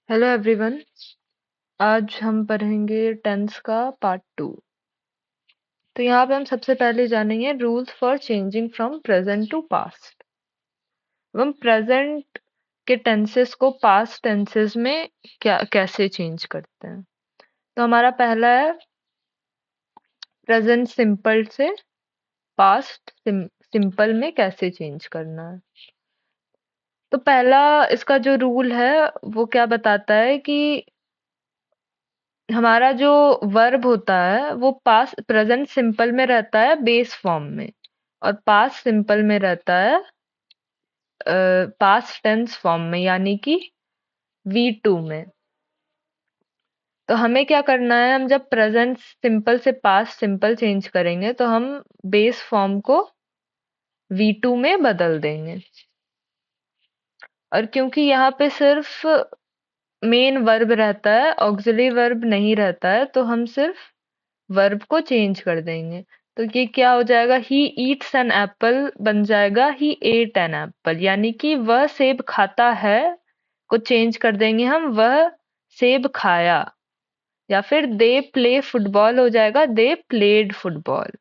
Hello everyone. आज हम पढ़ेंगे टेंस का पार्ट 2। तो यहाँ पे हम सबसे पहले जानेंगे rules for changing from present to past. हम प्रेजेंट के टेंसेस को पास्ट टेंसेस में कैसे चेंज करते हैं। तो हमारा पहला है प्रेजेंट सिंपल से पास्ट सिंपल में कैसे चेंज करना है। तो पहला इसका जो रूल है वो क्या बताता है कि हमारा जो वर्ब होता है वो पास्ट प्रेजेंट सिंपल में रहता है बेस फॉर्म में, और पास्ट सिंपल में रहता है पास्ट टेंस फॉर्म में, यानी कि V2 में। तो हमें क्या करना है, हम जब प्रेजेंट सिंपल से पास्ट सिंपल चेंज करेंगे तो हम बेस फॉर्म को V2 में बदल देंगे। और क्योंकि यहाँ पे सिर्फ मेन वर्ब रहता है, ऑक्सिलरी वर्ब नहीं रहता है, तो हम सिर्फ वर्ब को चेंज कर देंगे। तो ये क्या हो जाएगा, ही ईट्स एन एप्पल बन जाएगा ही एट एन एप्पल, यानी कि वह सेब खाता है को चेंज कर देंगे हम वह सेब खाया। या फिर दे प्ले फुटबॉल हो जाएगा they played football.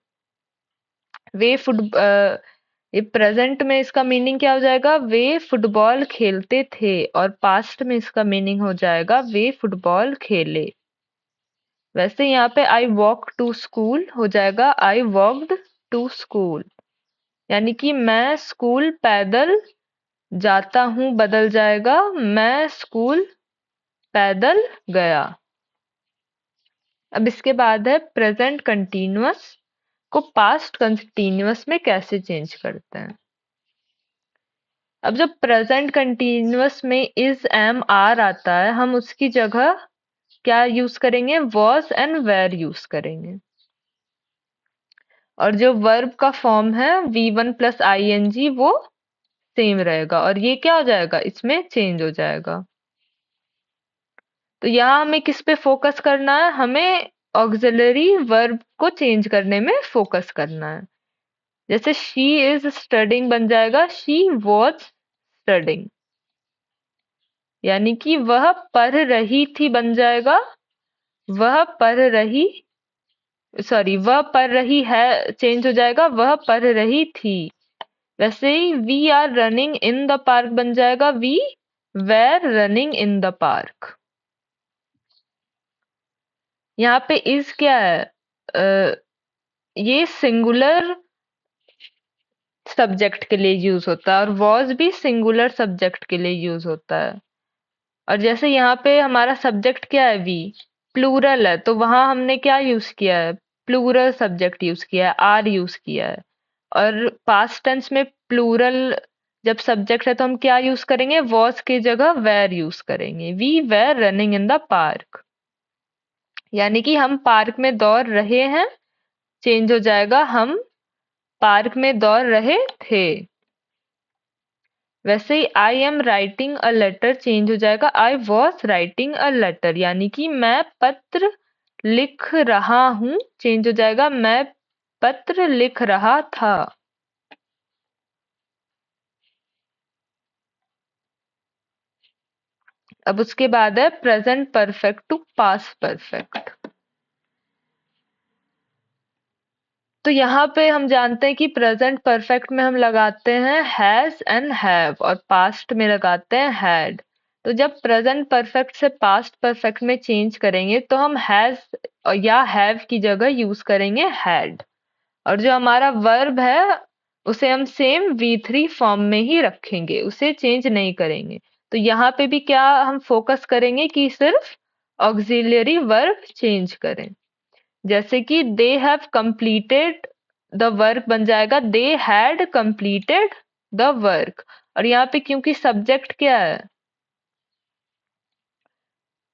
Way foot ये प्रेजेंट में इसका मीनिंग क्या हो जाएगा, वे फुटबॉल खेलते थे, और पास्ट में इसका मीनिंग हो जाएगा वे फुटबॉल खेले। वैसे यहाँ पे आई वॉक टू स्कूल हो जाएगा आई वॉकड टू स्कूल, यानी कि मैं स्कूल पैदल जाता हूँ बदल जाएगा मैं स्कूल पैदल गया। अब इसके बाद है प्रेजेंट कंटिन्यूअस को पास्ट कंटिन्यूअस में कैसे चेंज करते हैं। अब जब प्रेजेंट कंटिन्यूअस में इज एम आर आता है, हम उसकी जगह क्या यूज करेंगे, वॉज एंड वेर यूज करेंगे। और जो वर्ब का फॉर्म है V1 + ing वो सेम रहेगा, और ये क्या हो जाएगा, इसमें चेंज हो जाएगा। तो यहाँ हमें किस पे फोकस करना है, हमें ऑक्सिलरी वर्ब को चेंज करने में फोकस करना है। जैसे शी इज स्टडिंग बन जाएगा शी वॉज स्टडिंग, यानी कि वह पढ़ रही थी बन जाएगा वह पढ़ रही, सॉरी वह पढ़ रही है चेंज हो जाएगा वह पढ़ रही थी। वैसे ही we are running in the park बन जाएगा we were running in the park. यहाँ पे इज क्या है, अ, ये सिंगुलर सब्जेक्ट के लिए यूज होता है, और वॉज भी सिंगुलर सब्जेक्ट के लिए यूज होता है। और जैसे यहाँ पे हमारा सब्जेक्ट क्या है, वी प्लूरल है, तो वहां हमने क्या यूज किया है, प्लूरल सब्जेक्ट यूज किया है, आर यूज किया है। और पास्ट टेंस में प्लूरल जब सब्जेक्ट है तो हम क्या यूज करेंगे, वॉज की जगह वेर यूज करेंगे we were running in the park, यानी कि हम पार्क में दौड़ रहे हैं चेंज हो जाएगा हम पार्क में दौड़ रहे थे। वैसे ही I am writing a letter change हो जाएगा I was writing a letter, यानी कि मैं पत्र लिख रहा हूं चेंज हो जाएगा मैं पत्र लिख रहा था। अब उसके बाद है present perfect to past perfect. तो यहाँ पे हम जानते हैं कि प्रेजेंट परफेक्ट में हम लगाते हैं हैज एंड हैव, और पास्ट में लगाते हैं हैड। तो जब प्रेजेंट परफेक्ट से पास्ट परफेक्ट में चेंज करेंगे तो हम हैज या हैव की जगह यूज करेंगे हैड। और जो हमारा वर्ब है उसे हम सेम V3 फॉर्म में ही रखेंगे, उसे चेंज नहीं करेंगे। तो यहाँ पे भी क्या हम फोकस करेंगे कि सिर्फ ऑक्सिलरी वर्ब चेंज करें। जैसे कि they have completed the work बन जाएगा they had completed the work. और यहाँ पे क्योंकि सब्जेक्ट क्या है,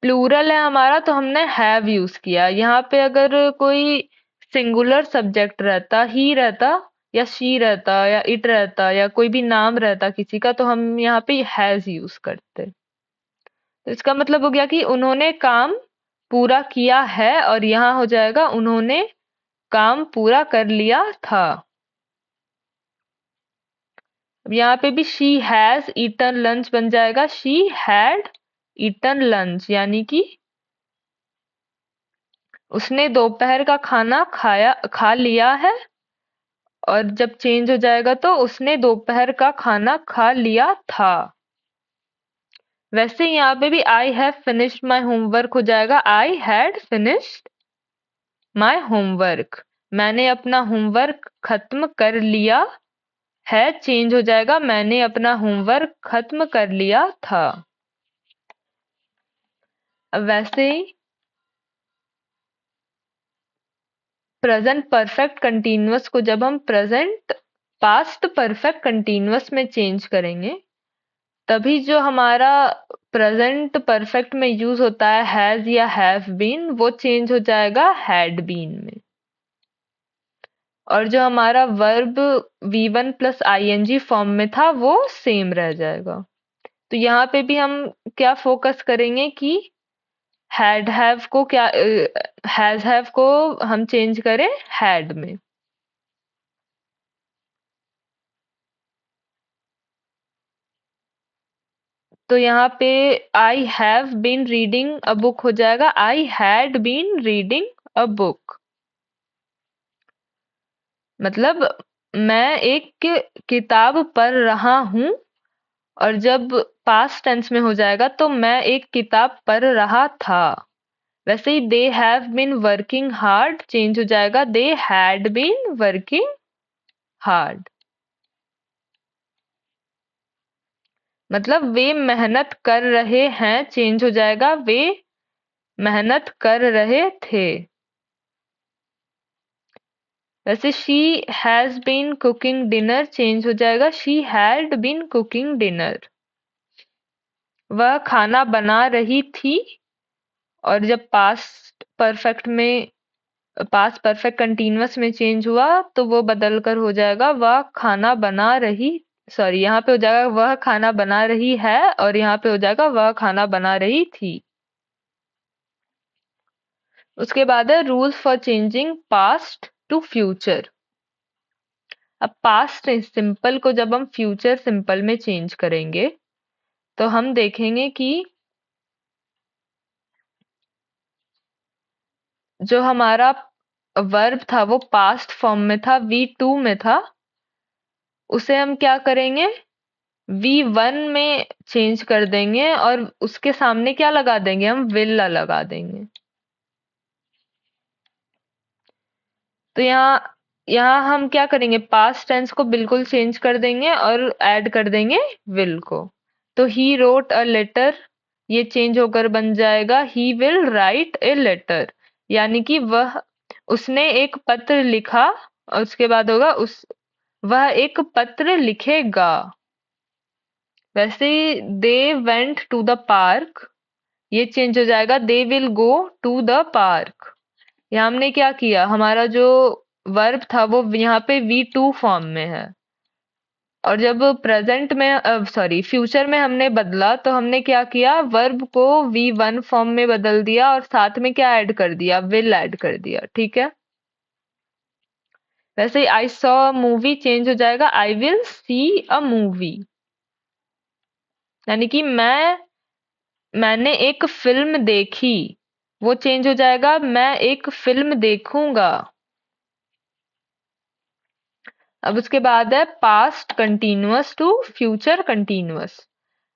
प्लूरल है हमारा, तो हमने हैव यूज किया। यहाँ पे अगर कोई सिंगुलर सब्जेक्ट रहता, ही रहता या शी रहता या इट रहता या कोई भी नाम रहता किसी का, तो हम यहाँ पे हैज यूज करते। तो इसका मतलब हो गया कि उन्होंने काम पूरा किया है, और यहाँ हो जाएगा उन्होंने काम पूरा कर लिया था। अब यहाँ पे भी शी हैज ईटन लंच बन जाएगा शी हैड ईटन लंच, यानी कि उसने दोपहर का खाना खा लिया है। और जब चेंज हो जाएगा तो उसने दोपहर का खाना खा लिया था। वैसे यहाँ पे भी I have finished my homework हो जाएगा I had finished my homework. मैंने अपना होमवर्क खत्म कर लिया है चेंज हो जाएगा मैंने अपना होमवर्क खत्म कर लिया था। अब वैसे ही प्रेजेंट परफेक्ट कंटीन्यूअस को जब हम प्रेजेंट पास्ट परफेक्ट कंटीन्यूअस में चेंज करेंगे, तभी जो हमारा प्रेजेंट परफेक्ट में यूज होता है हैज या हैव बीन, वो चेंज हो जाएगा हैड बीन में। और जो हमारा verb V1 plus ING form में था वो सेम रह जाएगा। तो यहाँ पे भी हम क्या फोकस करेंगे कि हैड हैव को क्या हैज हैव को हम चेंज करें हैड में। तो यहाँ पे I have been reading a book हो जाएगा I had been reading a book. मतलब मैं एक किताब पढ़ रहा हूँ, और जब पास्ट टेंस में हो जाएगा तो मैं एक किताब पढ़ रहा था। वैसे ही they have been working hard change हो जाएगा they had been working hard. मतलब वे मेहनत कर रहे हैं चेंज हो जाएगा वे मेहनत कर रहे थे। वैसे she has been cooking dinner change हो जाएगा she had been cooking dinner. वह खाना बना रही थी, और जब पास्ट परफेक्ट कंटीन्यूअस में चेंज हुआ तो वो बदल कर हो जाएगा वह खाना बना रही, सॉरी यहाँ पे हो जाएगा वह खाना बना रही है, और यहाँ पे हो जाएगा वह खाना बना रही थी। उसके बाद है rules for changing past to future. अब पास्ट सिंपल को जब हम फ्यूचर सिंपल में चेंज करेंगे तो हम देखेंगे कि जो हमारा वर्ब था वो पास्ट फॉर्म में था V2 में था, उसे हम क्या करेंगे V1 में चेंज कर देंगे और उसके सामने क्या लगा देंगे हम विल लगा देंगे। तो यहाँ यहाँ हम क्या करेंगे पास्ट टेंस को बिल्कुल चेंज कर देंगे और ऐड कर देंगे विल को। तो ही रोट अ लेटर ये चेंज होकर बन जाएगा he will write a letter, यानी कि उसने एक पत्र लिखा, और उसके बाद होगा वह एक पत्र लिखेगा। वैसे they went to the park ये चेंज हो जाएगा they will go to the park. यहाँ हमने क्या किया हमारा जो वर्ब था वो यहाँ पे V2 फॉर्म में है, और जब प्रेजेंट में सॉरी फ्यूचर में हमने बदला तो हमने क्या किया वर्ब को V1 फॉर्म में बदल दिया और साथ में क्या ऐड कर दिया विल ऐड कर दिया। ठीक है। वैसे आई सॉ मूवी चेंज हो जाएगा I will see a movie, यानी कि मैंने एक फिल्म देखी वो चेंज हो जाएगा मैं एक फिल्म देखूंगा। अब उसके बाद है past continuous to future continuous.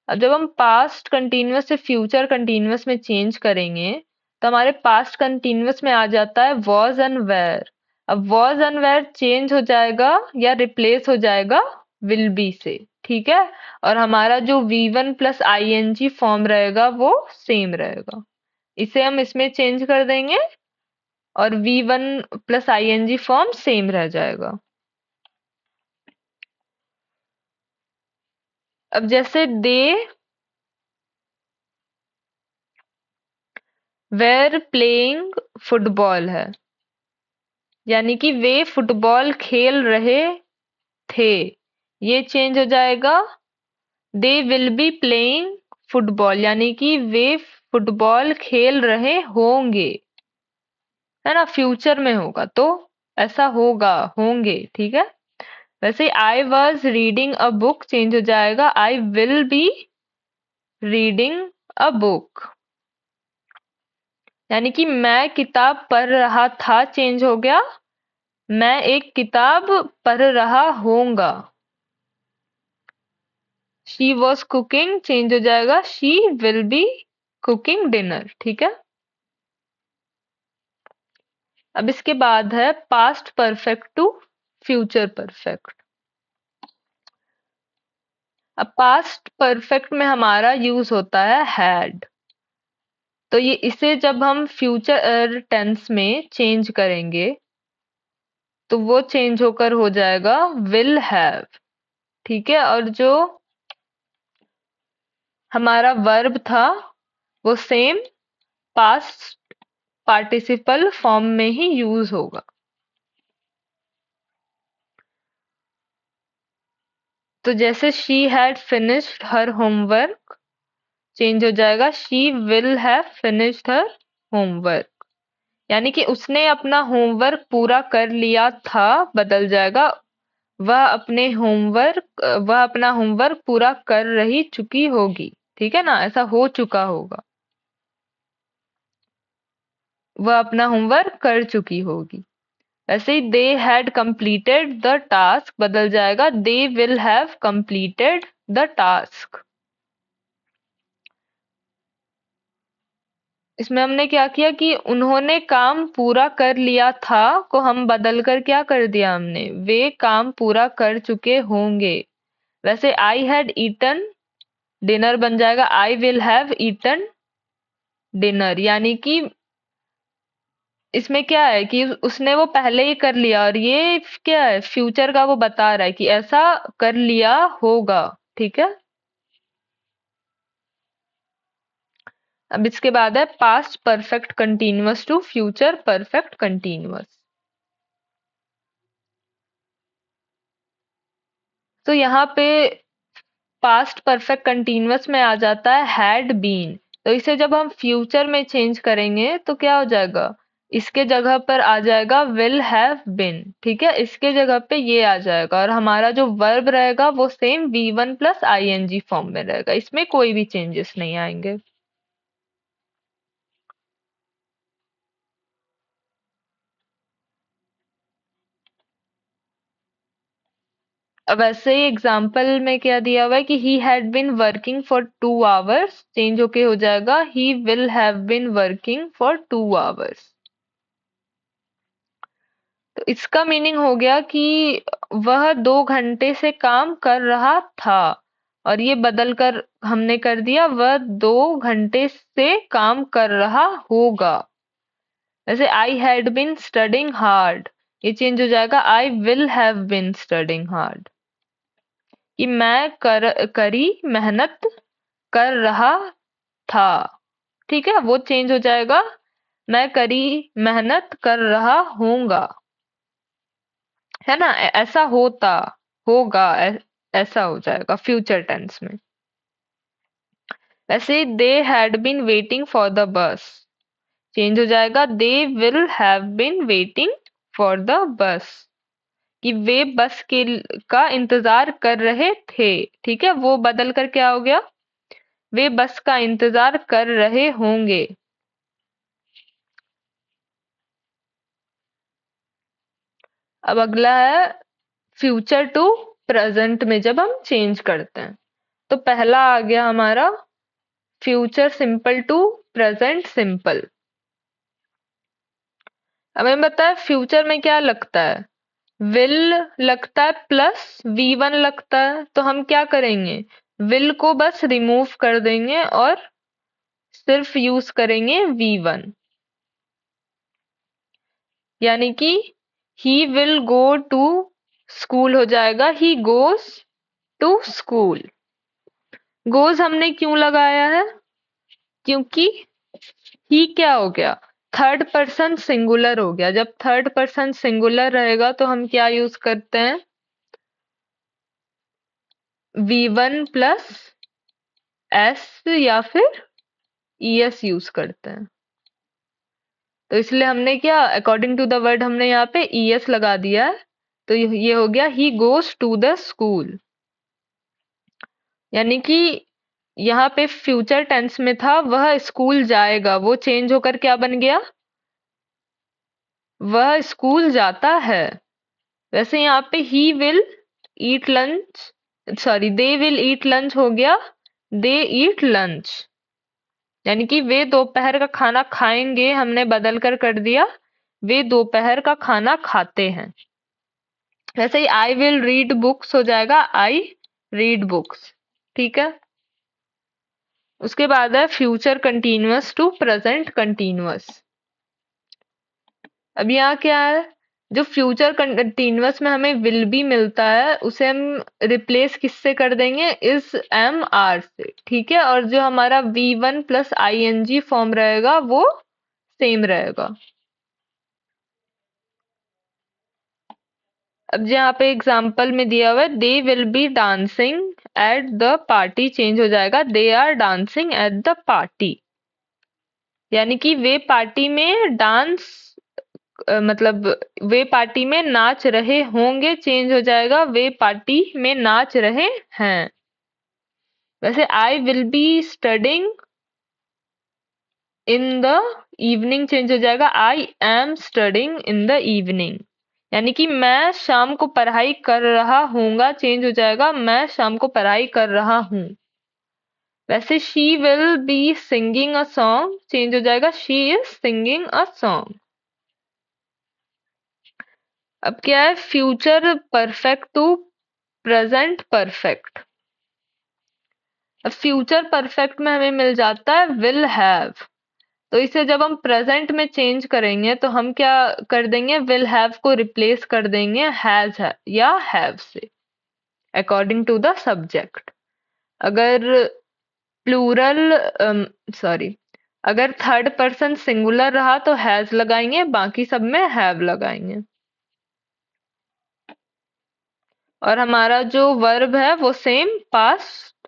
अब जब हम पास्ट कंटीन्यूअस से फ्यूचर कंटीन्यूअस में चेंज करेंगे तो हमारे पास्ट कंटीन्यूअस में आ जाता है वॉज एंड वेयर। अब वॉज एंड वेयर चेंज हो जाएगा या रिप्लेस हो जाएगा विल बी से। ठीक है। और हमारा जो V1 प्लस आईएनजी फॉर्म रहेगा वो सेम रहेगा, इसे हम इसमें चेंज कर देंगे और V1 plus ING form same रह जाएगा। अब जैसे दे वेर प्लेइंग फुटबॉल है, यानी कि वे फुटबॉल खेल रहे थे, ये चेंज हो जाएगा they will be playing football, यानी कि वे फुटबॉल खेल रहे होंगे, है ना फ्यूचर में होगा तो ऐसा होगा होंगे। ठीक है। वैसे I was reading a book change हो जाएगा I will be reading a book, यानी कि मैं किताब पढ़ रहा था चेंज हो गया मैं एक किताब पढ़ रहा होऊंगा। शी वॉज कुकिंग चेंज हो जाएगा she will be cooking dinner. ठीक है। अब इसके बाद है past perfect to future perfect. अब पास्ट परफेक्ट में हमारा यूज होता है हैड। तो ये इसे जब हम फ्यूचर टेंस में चेंज करेंगे तो वो चेंज होकर हो जाएगा विल हैव। ठीक है। और जो हमारा वर्ब था वो सेम पास्ट पार्टिसिपल फॉर्म में ही यूज होगा। तो जैसे she had finished her homework change हो जाएगा she will have finished her homework. यानी कि उसने अपना होमवर्क पूरा कर लिया था बदल जाएगा वह अपना होमवर्क पूरा कर रही चुकी होगी। ठीक है ना, ऐसा हो चुका होगा, वह अपना होमवर्क कर चुकी होगी। ऐसे ही they had completed the task बदल जाएगा they will have completed the task. इसमें हमने क्या किया कि उन्होंने काम पूरा कर लिया था को हम बदल कर क्या कर दिया हमने वे काम पूरा कर चुके होंगे। वैसे आई हैड ईटन डिनर बन जाएगा I will have eaten dinner. यानी कि इसमें क्या है कि उसने वो पहले ही कर लिया और ये क्या है फ्यूचर का वो बता रहा है कि ऐसा कर लिया होगा। ठीक है। अब इसके बाद है past perfect continuous to future perfect continuous. तो यहाँ पे पास्ट परफेक्ट कंटीन्यूअस में आ जाता है हैड बीन। तो इसे जब हम फ्यूचर में चेंज करेंगे तो क्या हो जाएगा इसके जगह पर आ जाएगा विल हैव बिन। ठीक है। इसके जगह पे ये आ जाएगा और हमारा जो वर्ब रहेगा वो same V1 plus ING form में रहेगा, इसमें कोई भी चेंजेस नहीं आएंगे। अब ऐसे ही एग्जाम्पल में क्या दिया हुआ है कि he had been working for 2 hours change होके हो जाएगा he will have been working for 2 hours. तो इसका मीनिंग हो गया कि वह 2 घंटे से काम कर रहा था और ये बदल कर हमने कर दिया वह 2 घंटे से काम कर रहा होगा। जैसे I had been studying hard ये चेंज हो जाएगा I will have been studying hard. कि मैं करी मेहनत कर रहा था। ठीक है। वो चेंज हो जाएगा मैं करी मेहनत कर रहा हूंगा। है ना, ऐसा होता होगा ऐसा हो जाएगा फ्यूचर टेंस में। वैसे they had been waiting for the bus change हो जाएगा they will have been waiting for the bus. कि वे बस के का इंतजार कर रहे थे। ठीक है। वो बदल कर क्या हो गया वे बस का इंतजार कर रहे होंगे। अब अगला है फ्यूचर टू प्रेजेंट में जब हम चेंज करते हैं। तो पहला आ गया हमारा future simple to present simple. अब हमें बताया फ्यूचर में क्या लगता है विल लगता है प्लस V1 लगता है। तो हम क्या करेंगे विल को बस रिमूव कर देंगे और सिर्फ यूज करेंगे V1। यानी कि he will go to school हो जाएगा he goes to school. Goes हमने क्यों लगाया है क्योंकि ही क्या हो गया थर्ड पर्सन सिंगुलर हो गया। जब थर्ड पर्सन सिंगुलर रहेगा तो हम क्या यूज करते हैं V1 प्लस S या फिर ES यूज करते हैं। तो इसलिए हमने क्या अकॉर्डिंग टू द वर्ड हमने यहाँ पे ES लगा दिया है। तो ये हो गया he goes to the school. यानी कि यहाँ पे फ्यूचर टेंस में था वह स्कूल जाएगा, वो चेंज होकर क्या बन गया, वह स्कूल जाता है। वैसे यहाँ पे he will eat lunch, sorry they will eat lunch हो गया दे ईट लंच, यानी कि वे दोपहर का खाना खाएंगे, हमने बदल कर दिया वे दोपहर का खाना खाते हैं। वैसे ही आई विल रीड बुक्स हो जाएगा आई रीड बुक्स। ठीक है। उसके बाद है future continuous to present continuous. अब यहाँ क्या है, जो फ्यूचर कंटीन्यूअस में हमें विल बी मिलता है उसे हम रिप्लेस किससे कर देंगे, इस एम आर से। ठीक है। और जो हमारा V1 प्लस ING फॉर्म रहेगा वो सेम रहेगा। अब यहाँ पे एग्जाम्पल में दिया हुआ है they will be dancing at the party, change हो जाएगा they are dancing at the party, यानी कि वे पार्टी में डांस मतलब वे पार्टी में नाच रहे होंगे, चेंज हो जाएगा वे पार्टी में नाच रहे हैं। वैसे I will be studying in the evening, change हो जाएगा I am studying in the evening, यानी कि मैं शाम को पढ़ाई कर रहा हूँगा, चेंज हो जाएगा मैं शाम को पढ़ाई कर रहा हूँ। वैसे she will be singing a song, change हो जाएगा she is singing a song. अब क्या है, future perfect to present perfect. अब फ्यूचर परफेक्ट में हमें मिल जाता है विल हैव, तो इसे जब हम प्रेजेंट में चेंज करेंगे तो हम क्या कर देंगे, विल हैव को रिप्लेस कर देंगे हैज है या हैव से, अकॉर्डिंग टू द सब्जेक्ट। अगर प्लूरल सॉरी अगर थर्ड पर्सन सिंगुलर रहा तो हैज लगाएंगे, बाकी सब में हैव लगाएंगे। और हमारा जो वर्ब है वो सेम पास्ट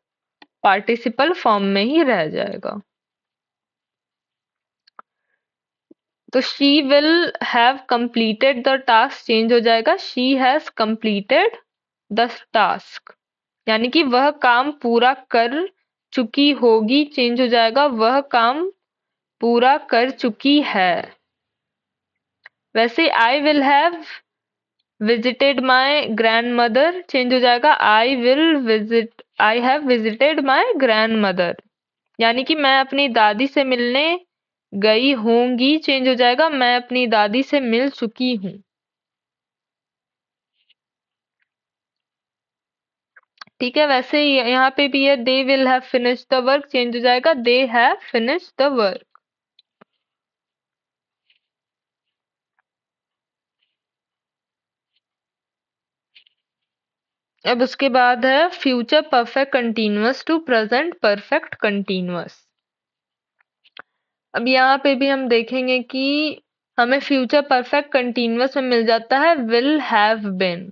पार्टिसिपल फॉर्म में ही रह जाएगा। तो she will have completed the task, change हो जाएगा she has completed the task, यानी कि वह काम पूरा कर चुकी होगी, चेंज हो जाएगा वह काम पूरा कर चुकी है। वैसे आई will have visited my grandmother, change हो जाएगा I have visited my grandmother, यानी कि मैं अपनी दादी से मिलने गई होंगी, चेंज हो जाएगा मैं अपनी दादी से मिल चुकी हूँ। ठीक है। वैसे यहाँ पे भी है they will have finished the work, change हो जाएगा they have finished the work. अब उसके बाद है future perfect continuous to present perfect continuous. अब यहाँ पे भी हम देखेंगे कि हमें फ्यूचर परफेक्ट कंटीन्यूअस में मिल जाता है विल हैव बीन।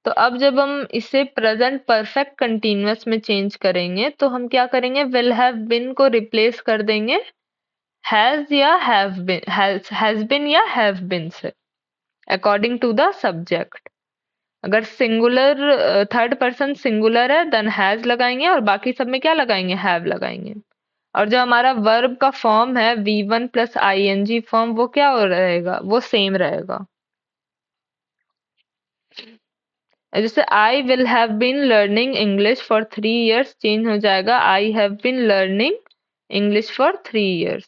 तो अब जब हम इसे प्रेजेंट परफेक्ट कंटीन्यूअस में चेंज करेंगे तो हम क्या करेंगे, विल हैव बीन को रिप्लेस कर देंगे हैज या हैज बीन या हैव बीन से, अकॉर्डिंग टू द सब्जेक्ट। अगर सिंगुलर थर्ड पर्सन सिंगुलर है देन हैज लगाएंगे और बाकी सब में क्या लगाएंगे, हैव लगाएंगे। और जो हमारा वर्ब का फॉर्म है V1 प्लस ING फॉर्म, वो क्या हो रहेगा, वो सेम रहेगा। जैसे I will have been learning English for 3 years, change हो जाएगा I have been learning English for 3 years,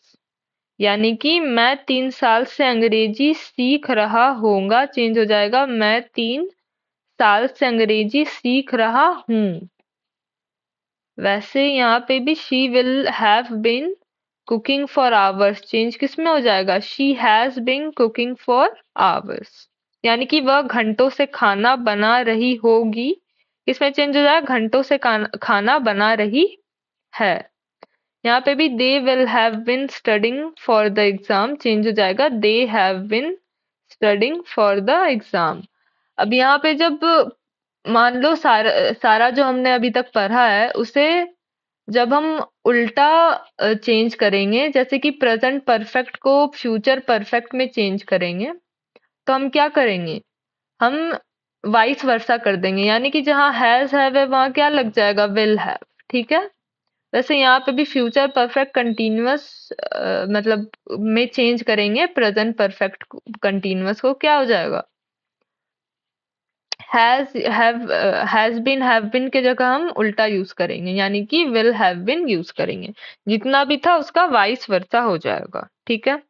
यानी कि मैं 3 साल से अंग्रेजी सीख रहा होऊंगा, चेंज हो जाएगा मैं 3 साल से अंग्रेजी सीख रहा हूँ। वैसे यहाँ पे भी she will have been cooking for hours, change किस में हो जाएगा, she has been cooking for hours, यानी कि वह घंटों से खाना बना रही होगी, इसमें चेंज हो जाएगा घंटों से खाना बना रही है। यहाँ पे भी they will have been studying for the exam, change हो जाएगा they have been studying for the exam. अब यहाँ पे जब मान लो सारा सारा जो हमने अभी तक पढ़ा है उसे जब हम उल्टा चेंज करेंगे, जैसे कि प्रेजेंट परफेक्ट को फ्यूचर परफेक्ट में चेंज करेंगे, तो हम क्या करेंगे, हम वाइस वर्सा कर देंगे, यानी कि जहाँ हैज हैव है वहां क्या लग जाएगा, विल हैव। ठीक है। वैसे यहाँ पे भी फ्यूचर परफेक्ट कंटिन्यूअस मतलब में चेंज करेंगे प्रेजेंट परफेक्ट कंटिन्यूअस को, क्या हो जाएगा? हैज बीन की जगह हम उल्टा यूज करेंगे, यानी कि विल हैव बीन यूज करेंगे। जितना भी था उसका वाइस वर्सा हो जाएगा। ठीक है।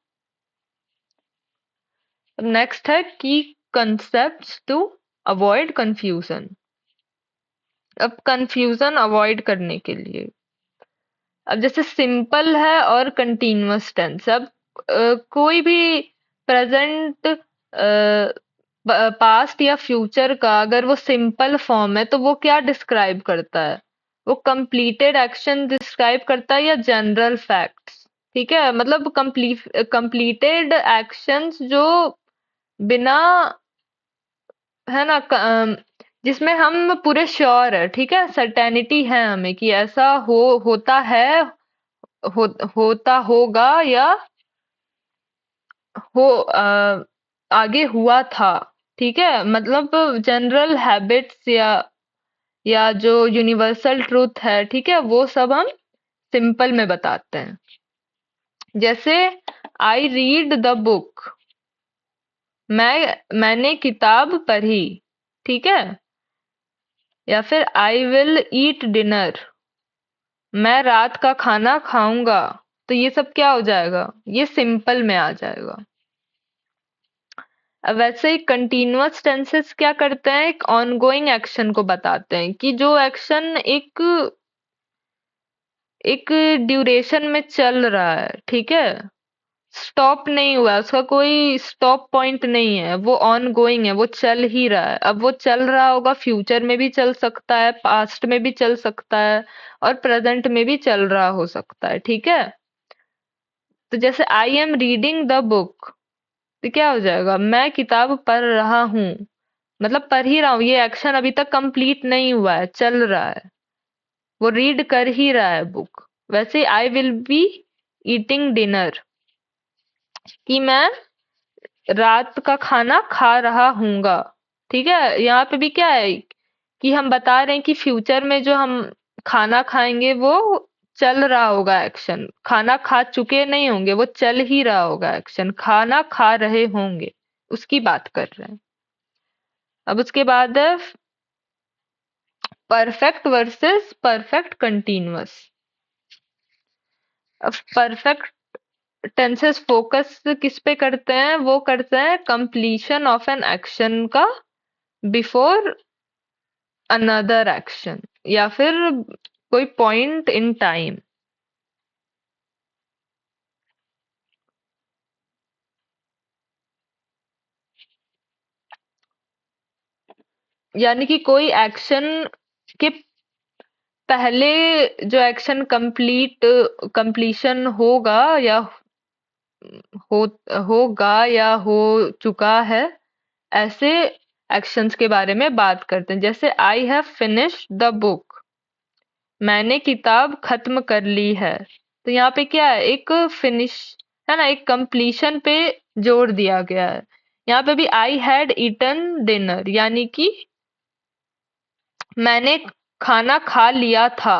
नेक्स्ट है की कंसेप्ट्स टू अवॉइड कंफ्यूजन। अब कंफ्यूजन अवॉइड करने के लिए, अब जैसे सिंपल है और कंटीन्यूअस टेंस। अब कोई भी प्रेजेंट, पास्ट या फ्यूचर का अगर वो सिंपल फॉर्म है तो वो क्या डिस्क्राइब करता है? वो कंप्लीटेड एक्शन डिस्क्राइब करता है या जनरल फैक्ट्स? ठीक है, मतलब कंप्लीटेड एक्शंस जो बिना, है ना, जिसमें हम पूरे श्योर है, ठीक है, सर्टेनिटी है हमें कि ऐसा होता है, हो, होता होगा या आगे हुआ था। ठीक है, मतलब जनरल हैबिट्स या जो यूनिवर्सल ट्रूथ है, ठीक है, वो सब हम सिंपल में बताते हैं। जैसे आई रीड द बुक, मैंने किताब पढ़ी। ठीक है। या फिर आई विल ईट डिनर, मैं रात का खाना खाऊंगा। तो ये सब क्या हो जाएगा? ये सिंपल में आ जाएगा। अब वैसे ही कंटीन्यूअस टेंसेस क्या करते हैं? एक ऑनगोइंग एक्शन को बताते हैं कि जो एक्शन एक एक ड्यूरेशन में चल रहा है। ठीक है, स्टॉप नहीं हुआ, उसका कोई स्टॉप पॉइंट नहीं है, वो ऑन गोइंग है, वो चल ही रहा है। अब वो चल रहा होगा, फ्यूचर में भी चल सकता है, पास्ट में भी चल सकता है, और प्रेजेंट में भी चल रहा हो सकता है। ठीक है। तो जैसे I am reading the book, तो क्या हो जाएगा? मैं किताब पढ़ रहा हूँ, मतलब पढ़ ही रहा हूँ, ये एक्शन अभी तक कंप्लीट नहीं हुआ है, चल रहा है, वो रीड कर ही रहा है बुक। वैसे I will be eating dinner, कि मैं रात का खाना खा रहा हूँगा। ठीक है, यहाँ पे भी क्या है कि हम बता रहे हैं कि फ्यूचर में जो हम खाना खाएंगे वो चल रहा होगा एक्शन, खाना खा चुके नहीं होंगे, वो चल ही रहा होगा एक्शन, खाना खा रहे होंगे, उसकी बात कर रहे हैं। अब उसके बाद है परफेक्ट वर्सेस परफेक्ट कंटीन्यूअस। अब परफेक्ट टेंसेस फोकस किस पे करते हैं? वो करते हैं कंप्लीशन ऑफ एन एक्शन का बिफोर अनदर एक्शन, या फिर कोई पॉइंट इन टाइम। यानी कि कोई एक्शन के पहले जो एक्शन कंप्लीशन होगा या हो होगा या हो चुका है, ऐसे एक्शंस के बारे में बात करते हैं। जैसे I have finished the book, मैंने किताब खत्म कर ली है। तो यहाँ पे क्या है? एक फिनिश, है ना, एक कंप्लीशन पे जोर दिया गया है। यहाँ पे भी आई हैड ईटन डिनर, यानी कि मैंने खाना खा लिया था,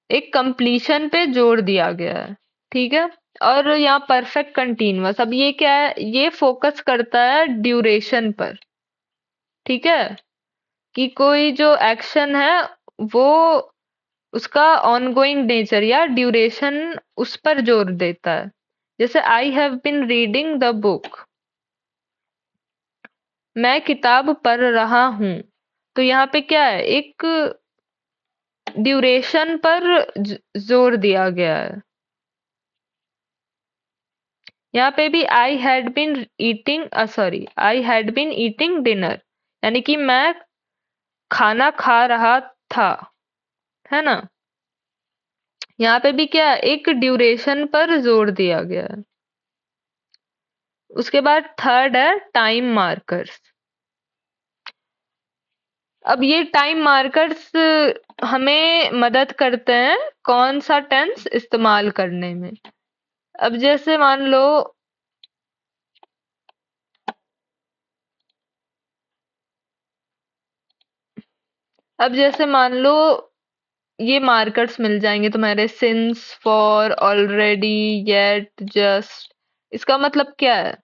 एक कंप्लीशन पे जोर दिया गया है। ठीक है। और यहाँ परफेक्ट कंटीन्यूअस, अब ये क्या है? ये फोकस करता है ड्यूरेशन पर। ठीक है, कि कोई जो एक्शन है वो उसका ऑनगोइंग नेचर या ड्यूरेशन, उस पर जोर देता है। जैसे I have been reading the book, मैं किताब पढ़ रहा हूँ। तो यहाँ पे क्या है? एक ड्यूरेशन पर जोर दिया गया है। यहाँ पे भी I had been eating dinner, यानी कि मैं खाना खा रहा था, है ना। यहाँ पे भी क्या है? एक ड्यूरेशन पर जोर दिया गया है। उसके बाद थर्ड है टाइम मार्कर्स। अब ये टाइम मार्कर्स हमें मदद करते हैं कौन सा टेंस इस्तेमाल करने में। अब जैसे मान लो, अब जैसे मान लो ये मार्कर्स मिल जाएंगे तुम्हारे, since, for, already, yet, just. इसका मतलब क्या है?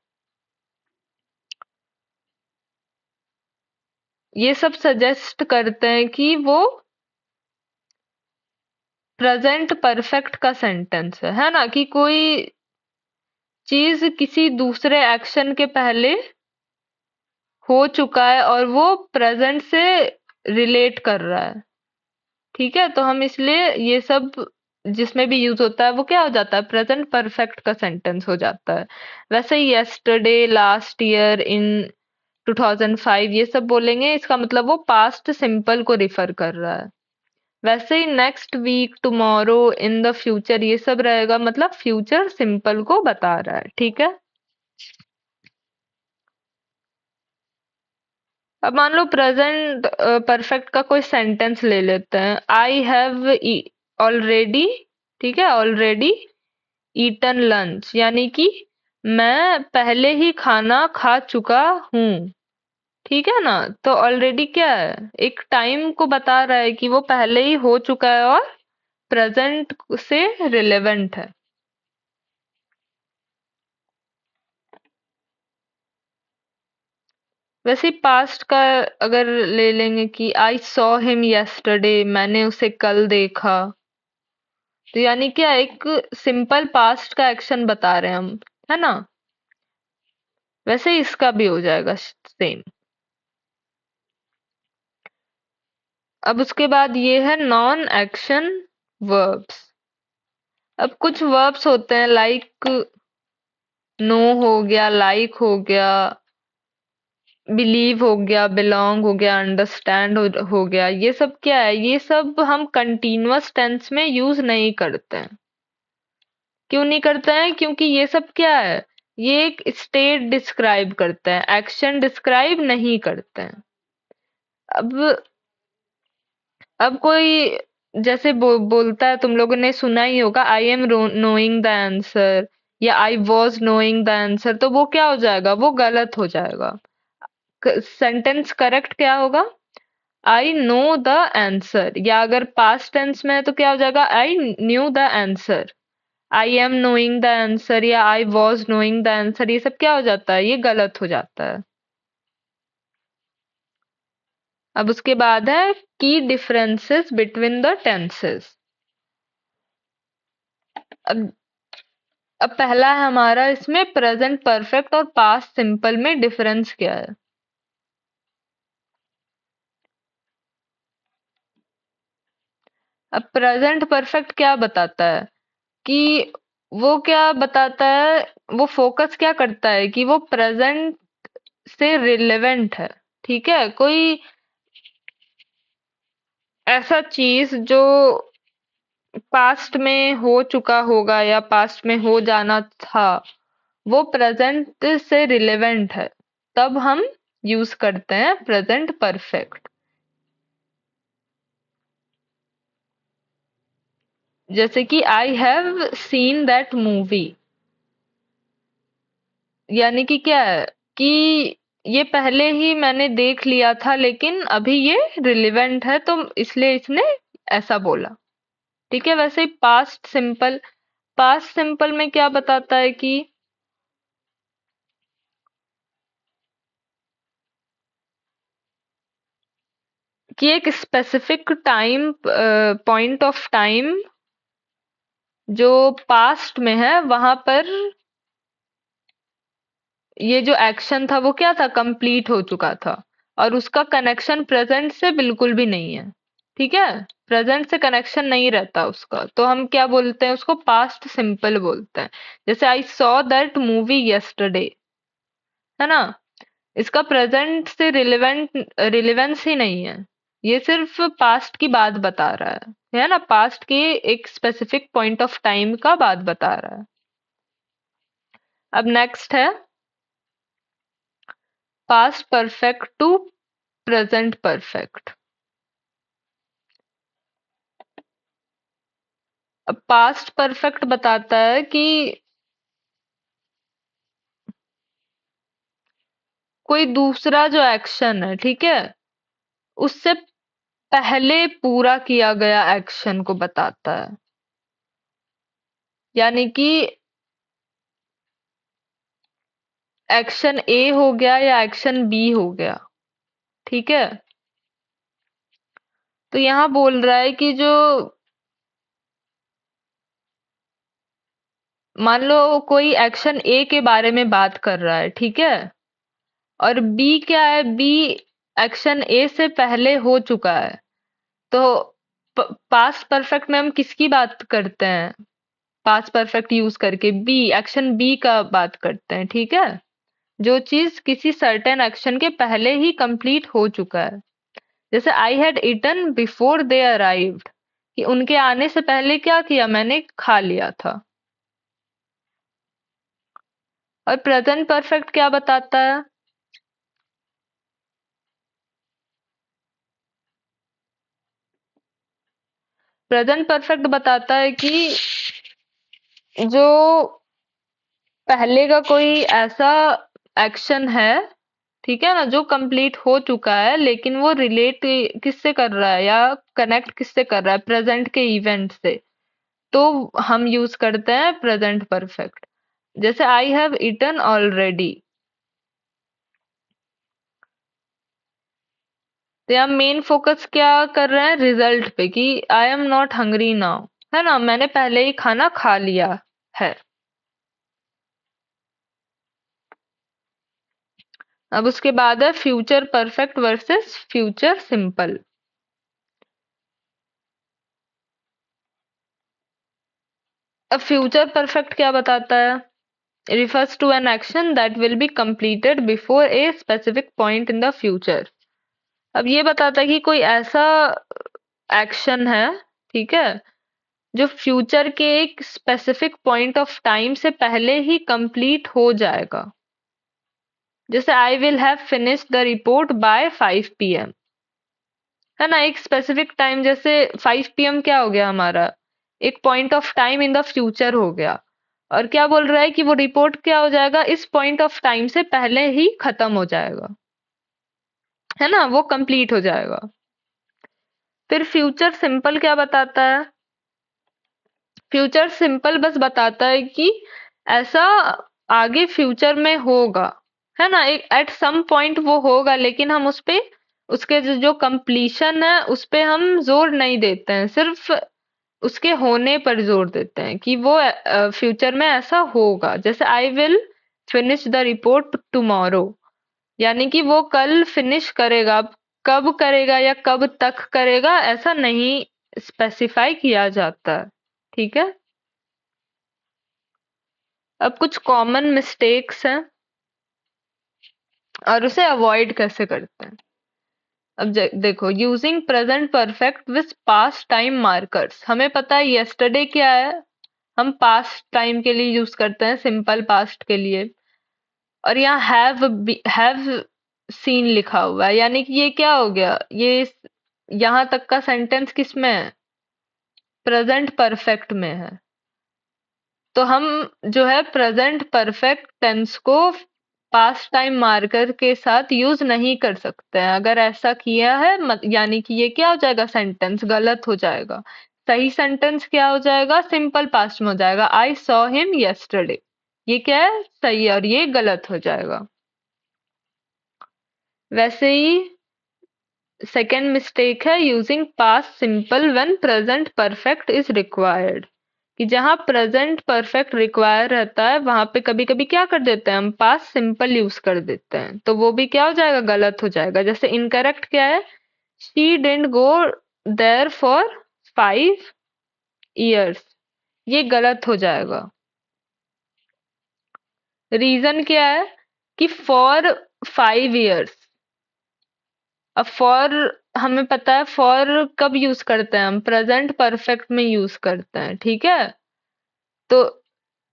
ये सब सजेस्ट करते हैं कि वो प्रेजेंट परफेक्ट का सेंटेंस है ना, कि कोई चीज किसी दूसरे एक्शन के पहले हो चुका है और वो प्रेजेंट से रिलेट कर रहा है। ठीक है, तो हम इसलिए ये सब जिसमें भी यूज होता है वो क्या हो जाता है, प्रेजेंट परफेक्ट का सेंटेंस हो जाता है। वैसे ही यस्टरडे, लास्ट ईयर, इन 2005, ये सब बोलेंगे, इसका मतलब वो पास्ट सिंपल को रिफर कर रहा है। वैसे ही next week, tomorrow, in the future, ये सब रहेगा मतलब फ्यूचर सिंपल को बता रहा है। ठीक है। अब मान लो प्रेजेंट परफेक्ट का कोई सेंटेंस ले लेते हैं, आई हैव ऑलरेडी, ठीक है, ऑलरेडी ईटन लंच, यानी कि मैं पहले ही खाना खा चुका हूँ। ठीक है ना, तो ऑलरेडी क्या है, एक टाइम को बता रहा है कि वो पहले ही हो चुका है और प्रेजेंट से रिलेवेंट है। वैसे पास्ट का अगर ले लेंगे कि आई सॉ हिम यस्टरडे, मैंने उसे कल देखा, तो यानी क्या, एक सिंपल पास्ट का एक्शन बता रहे हैं हम, है ना। वैसे इसका भी हो जाएगा सेम। अब उसके बाद ये है नॉन एक्शन वर्ब्स। अब कुछ वर्ब्स होते हैं लाइक नो हो गया, लाइक हो गया, बिलीव हो गया, बिलोंग हो गया, अंडरस्टैंड हो गया। ये सब क्या है, ये सब हम कंटीन्यूअस टेंस में यूज नहीं करते हैं। क्यों नहीं करते हैं? क्योंकि ये सब क्या है, ये एक स्टेट डिस्क्राइब करते हैं, एक्शन डिस्क्राइब नहीं करते हैं। अब कोई जैसे बोलता है, तुम लोगों ने सुना ही होगा, I am knowing the answer या I was knowing the answer, तो वो क्या हो जाएगा, वो गलत हो जाएगा। सेंटेंस करेक्ट क्या होगा, आई नो द आंसर, या अगर पास्ट टेंस में है तो क्या हो जाएगा, I knew the answer. I am knowing the answer या I was knowing the answer, ये सब क्या हो जाता है, ये गलत हो जाता है। अब उसके बाद है की डिफरेंसेस बिटवीन द टेंसेस। अब पहला है हमारा इसमें प्रेजेंट परफेक्ट और पास्ट सिंपल में डिफरेंस क्या है। अब प्रेजेंट परफेक्ट क्या बताता है कि वो क्या बताता है, वो फोकस क्या करता है कि वो प्रेजेंट से रिलेवेंट है। ठीक है, कोई ऐसा चीज जो पास्ट में हो चुका होगा या पास्ट में हो जाना था, वो प्रेजेंट से रिलेवेंट है, तब हम यूज करते हैं प्रेजेंट परफेक्ट। जैसे कि I have seen that movie, यानी कि क्या है कि ये पहले ही मैंने देख लिया था लेकिन अभी ये रिलेवेंट है, तो इसलिए इसने ऐसा बोला। ठीक है, वैसे पास्ट सिंपल, पास्ट सिंपल में क्या बताता है कि एक specific time, point of time जो पास्ट में है, वहां पर ये जो एक्शन था वो क्या था, कंप्लीट हो चुका था, और उसका कनेक्शन प्रेजेंट से बिल्कुल भी नहीं है। ठीक है, प्रेजेंट से कनेक्शन नहीं रहता उसका, तो हम क्या बोलते हैं, उसको पास्ट सिंपल बोलते हैं। जैसे I saw that movie yesterday, है ना, इसका प्रेजेंट से रिलेवेंस ही नहीं है, ये सिर्फ पास्ट की बात बता रहा है ना, पास्ट के एक स्पेसिफिक पॉइंट ऑफ टाइम का बात बता रहा है। अब नेक्स्ट है past perfect to present perfect. अब पास्ट परफेक्ट बताता है कि कोई दूसरा जो एक्शन है, ठीक है, उससे पहले पूरा किया गया एक्शन को बताता है, यानी कि एक्शन ए हो गया या एक्शन बी हो गया। ठीक है, तो यहाँ बोल रहा है कि जो मान लो कोई एक्शन ए के बारे में बात कर रहा है, ठीक है, और बी क्या है, बी एक्शन ए से पहले हो चुका है। तो पास्ट परफेक्ट में हम किसकी बात करते हैं, पास्ट परफेक्ट यूज करके बी, एक्शन बी का बात करते हैं। ठीक है, जो चीज किसी सर्टेन एक्शन के पहले ही कंप्लीट हो चुका है। जैसे I had eaten before they arrived, कि उनके आने से पहले क्या किया, मैंने खा लिया था। और प्रेजेंट परफेक्ट क्या बताता है, प्रेजेंट परफेक्ट बताता है कि जो पहले का कोई ऐसा एक्शन है, ठीक है ना, जो कंप्लीट हो चुका है, लेकिन वो रिलेट किससे कर रहा है या कनेक्ट किससे कर रहा है, प्रेजेंट के इवेंट से। तो हम यूज करते हैं प्रेजेंट परफेक्ट। जैसे आई हैव ईटन ऑलरेडी, तो यहाँ मेन फोकस क्या कर रहे हैं, रिजल्ट पे, कि I am not hungry now, है ना, मैंने पहले ही खाना खा लिया है। अब उसके बाद है future perfect versus future simple. अब फ्यूचर परफेक्ट क्या बताता है, refers to an action that will be completed before a specific point in the future। अब ये बताता है कि कोई ऐसा एक्शन है, ठीक है, जो फ्यूचर के एक स्पेसिफिक पॉइंट ऑफ टाइम से पहले ही कंप्लीट हो जाएगा। जैसे I will have finished the report by 5 PM, है ना, एक स्पेसिफिक टाइम, जैसे 5 PM क्या हो गया हमारा, एक point of time in the future हो गया। और क्या बोल रहा है कि वो रिपोर्ट क्या हो जाएगा, इस पॉइंट ऑफ टाइम से पहले ही खत्म हो जाएगा, है ना, वो कंप्लीट हो जाएगा। फिर फ्यूचर सिंपल क्या बताता है, फ्यूचर सिंपल बस बताता है कि ऐसा आगे फ्यूचर में होगा, है ना, एक एट सम पॉइंट वो होगा, लेकिन हम उस पे उसके जो कंप्लीशन है उस पे हम जोर नहीं देते हैं, सिर्फ उसके होने पर जोर देते हैं कि वो फ्यूचर में ऐसा होगा। जैसे I will finish the report tomorrow, यानी कि वो कल फिनिश करेगा। अब कब करेगा या कब तक करेगा ऐसा नहीं स्पेसिफाई किया जाता है। ठीक है, अब कुछ कॉमन मिस्टेक्स हैं और उसे अवॉइड कैसे करते हैं। अब देखो, using present perfect with past time markers, हमें पता है यस्टरडे क्या है, हम पास्ट टाइम के लिए यूज करते हैं, सिंपल पास्ट के लिए। और यहाँ हैव सीन लिखा हुआ है, यानी कि ये क्या हो गया, ये यहाँ तक का सेंटेंस किस में है, प्रेजेंट परफेक्ट में है। तो हम जो है प्रेजेंट परफेक्ट टेंस को पास्ट टाइम मार्कर के साथ यूज नहीं कर सकते हैं। अगर ऐसा किया है यानी कि ये क्या हो जाएगा, सेंटेंस गलत हो जाएगा। सही सेंटेंस क्या हो जाएगा, सिंपल पास्ट में हो जाएगा, आई सॉ हिम यस्टरडे। ये क्या है, सही है, और ये गलत हो जाएगा। वैसे ही सेकेंड मिस्टेक है using past simple when present perfect is required, कि जहां प्रेजेंट परफेक्ट रिक्वायर रहता है वहां पे कभी कभी क्या कर देते हैं, हम पास्ट सिंपल यूज कर देते हैं, तो वो भी क्या हो जाएगा, गलत हो जाएगा। जैसे इनकरेक्ट क्या है, she didn't go there for 5 years, ये गलत हो जाएगा। रीजन क्या है कि फॉर 5 years, अब फॉर हमें पता है, फॉर कब यूज करते हैं हम, प्रेजेंट परफेक्ट में यूज करते हैं। ठीक है, तो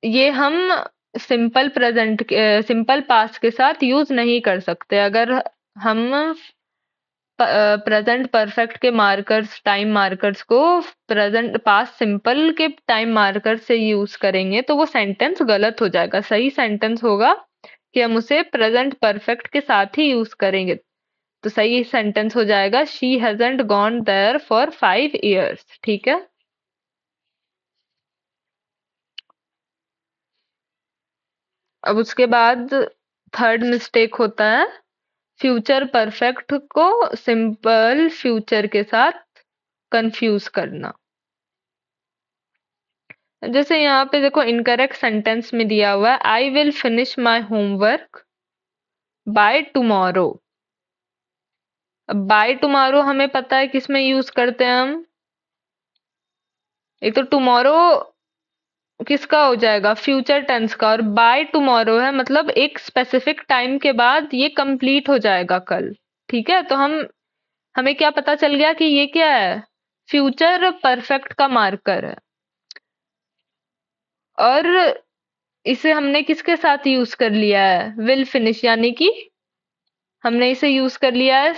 ये हम सिंपल पास्ट के साथ यूज नहीं कर सकते। अगर हम प्रेजेंट परफेक्ट के मार्कर्स, टाइम मार्कर्स को प्रेजेंट पास्ट सिंपल के टाइम मार्कर से यूज करेंगे तो वो सेंटेंस गलत हो जाएगा। सही सेंटेंस होगा कि हम उसे प्रेजेंट परफेक्ट के साथ ही यूज करेंगे। तो सही सेंटेंस हो जाएगा she hasn't gone there for 5 years। ठीक है। अब उसके बाद थर्ड मिस्टेक होता है फ्यूचर परफेक्ट को सिंपल फ्यूचर के साथ कंफ्यूज करना। जैसे यहाँ पे देखो इनकरेक्ट सेंटेंस में दिया हुआ है I will finish my homework by tomorrow. अब बाय टुमारो हमें पता है किसमें यूज करते हैं हम। एक तो टुमारो किसका हो जाएगा, फ्यूचर टेंस का, और बाय टुमारो है मतलब एक स्पेसिफिक टाइम के बाद ये कंप्लीट हो जाएगा कल। ठीक है, तो हमें क्या पता चल गया कि ये क्या है, फ्यूचर परफेक्ट का मार्कर है। और इसे हमने किसके साथ यूज कर लिया है, विल फिनिश, यानी कि हमने इसे यूज कर लिया है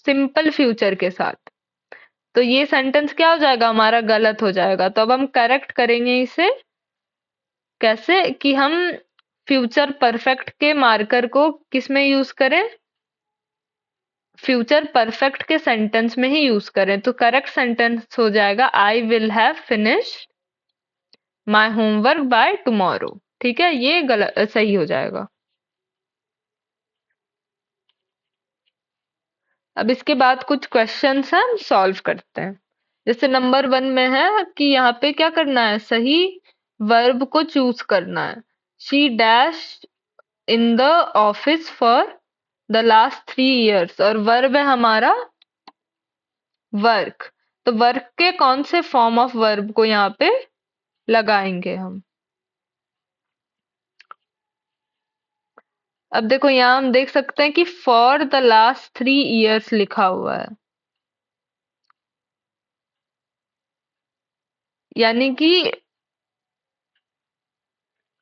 सिंपल फ्यूचर के साथ। तो ये सेंटेंस क्या हो जाएगा हमारा, गलत हो जाएगा। तो अब हम करेक्ट करेंगे इसे कैसे कि हम फ्यूचर परफेक्ट के मार्कर को किस में यूज करें, फ्यूचर परफेक्ट के सेंटेंस में ही यूज करें। तो करेक्ट सेंटेंस हो जाएगा I will have finish my homework by tomorrow. ठीक है, ये गलत सही हो जाएगा। अब इसके बाद कुछ क्वेश्चंस हैं, हम सॉल्व करते हैं। जैसे नंबर 1 में है कि यहाँ पे क्या करना है, सही वर्ब को चूज करना है। She dash in the office for the last 3 years, और वर्ब है हमारा वर्क। तो वर्क के कौन से फॉर्म ऑफ वर्ब को यहाँ पे लगाएंगे हम। अब देखो यहाँ हम देख सकते हैं कि फॉर द लास्ट 3 years लिखा हुआ है, यानी कि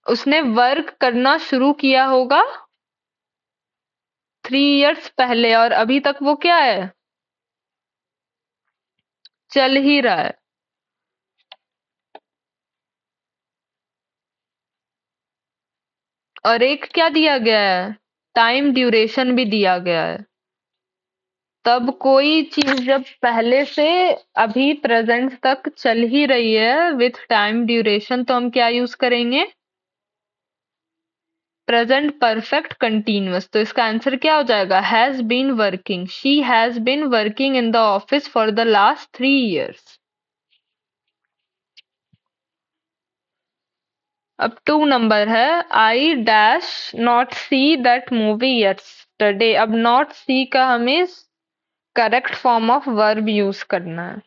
उसने वर्क करना शुरू किया होगा 3 years पहले, और अभी तक वो क्या है, चल ही रहा है। और एक क्या दिया गया है, टाइम ड्यूरेशन भी दिया गया है। तब कोई चीज जब पहले से अभी प्रेजेंट तक चल ही रही है विथ टाइम ड्यूरेशन, तो हम क्या यूज करेंगे, प्रेजेंट परफेक्ट कंटीन्यूअस। तो इसका आंसर क्या हो जाएगा, has been working, she has been working in the office for the last 3 years। अब 2 नंबर है I dash not see that movie yesterday. अब नॉट सी का हमें correct form of verb use करना है।